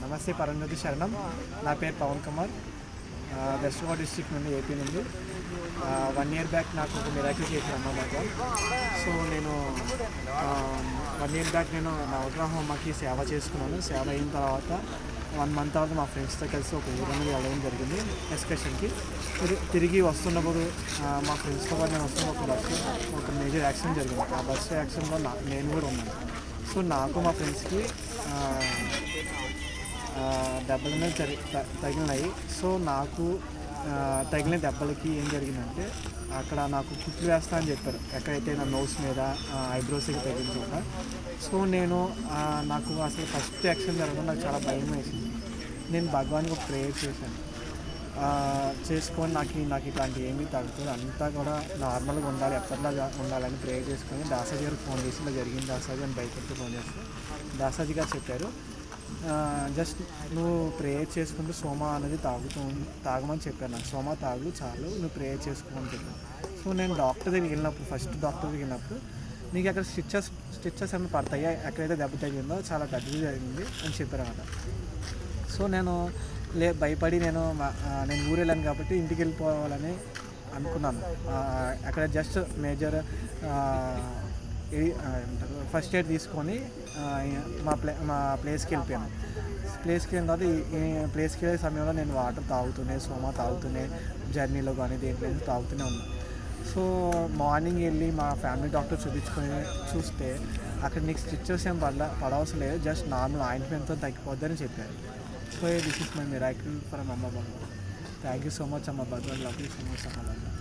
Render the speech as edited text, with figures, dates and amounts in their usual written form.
నమస్తే పరంజ్యోతి శరణం. నా పేరు పవన్ కుమార్, వెస్ట్ గోదావరి డిస్ట్రిక్ట్ నుండి, ఏపీ నుండి. 1 year బ్యాక్ నాకు ఒక మిరాకిల్ చేశాను అమ్మ భగవాన్. సో నేను 1 year బ్యాక్ నేను నవగ్రహం అమ్మకి సేవ చేసుకున్నాను. సేవ అయిన తర్వాత 1 month తర్వాత మా ఫ్రెండ్స్తో కలిసి ఒక ఊరు అనేది వెళ్ళడం జరిగింది ఎక్స్కర్షన్కి. తిరిగి వస్తున్నప్పుడు మా ఫ్రెండ్స్తో పాటు నేను వస్తున్న ఒక మేజర్ యాక్సిడెంట్ జరిగింది. ఆ బస్సు యాక్సిడెంట్లో నేను కూడా ఉన్నాను. సో నాకు మా ఫ్రెండ్స్కి దెబ్బల మీద తగిలినాయి. సో నాకు తగిలిన దెబ్బలకి ఏం జరిగిందంటే, అక్కడ నాకు కుట్లు వేస్తా అని చెప్పారు, ఎక్కడైతే నా నోస్ మీద ఐబ్రోస్కి తగిలించుకుంటా. సో నాకు అసలు ఫస్ట్ యాక్సిడెంట్ జరగడం నాకు చాలా భయం వేసింది. నేను భగవాన్కి ఒక ప్రేయర్ చేశాను, చేసుకొని నాకు ఇట్లాంటి ఏమీ తగ్గుతుంది, అంతా కూడా నార్మల్గా ఉండాలి, ఎప్పటిలాగా ఉండాలని ప్రేయర్ చేసుకొని దాసాజీ గారికి ఫోన్ చేసి ఇలా జరిగింది దాసాజీ అని బయటకు ఫోన్ చేస్తే దాసాజీ గారు చెప్పారు, జస్ట్ నువ్వు ప్రేయర్ చేసుకుంటూ సోమా అనేది తాగమని చెప్పాను. నాకు సోమా తాగు చాలు, నువ్వు ప్రేయర్ చేసుకోమని చెప్పాను. సో నేను డాక్టర్ దగ్గరికి వెళ్ళినప్పుడు, ఫస్ట్ డాక్టర్ దగ్గరికి వెళ్ళినప్పుడు, నీకు అక్కడ స్టిచ్చెస్ ఏమైనా పడతాయా, ఎక్కడైతే దెబ్బ తగ్గిందో చాలా పెద్దది జరిగింది అని చెప్పారు అన్నమాట. సో నేను భయపడి నేను ఊరు వెళ్ళాను కాబట్టి ఇంటికి వెళ్ళిపోవాలని అనుకున్నాను. అక్కడ జస్ట్ మేజర్ ఫస్ట్ ఎయిడ్ తీసుకొని మా ప్లేస్కి వెళ్ళిపోయాను. ప్లేస్కి వెళ్ళిన తర్వాత ఈ ప్లేస్కి వెళ్ళే సమయంలో నేను వాటర్ తాగుతూనే, సోమా తాగుతూనే, జర్నీలో కానీ దేంట్లో తాగుతూనే ఉన్నాను. సో మార్నింగ్ వెళ్ళి మా ఫ్యామిలీ డాక్టర్ చూస్తే అక్కడ నీకు స్టిచెస్ ఏం పడవసరం లేదు, జస్ట్ నార్మల్ ఆయింట్మెంట్తో తగ్గిపోద్దని చెప్పారు. So this is my miracle from అమ్మ భగవాన్. థ్యాంక్ యూ సో మచ్ అమ్మ భగవాన్, లవ్ యూ సో మచ్ అమ్మ భగవాన్.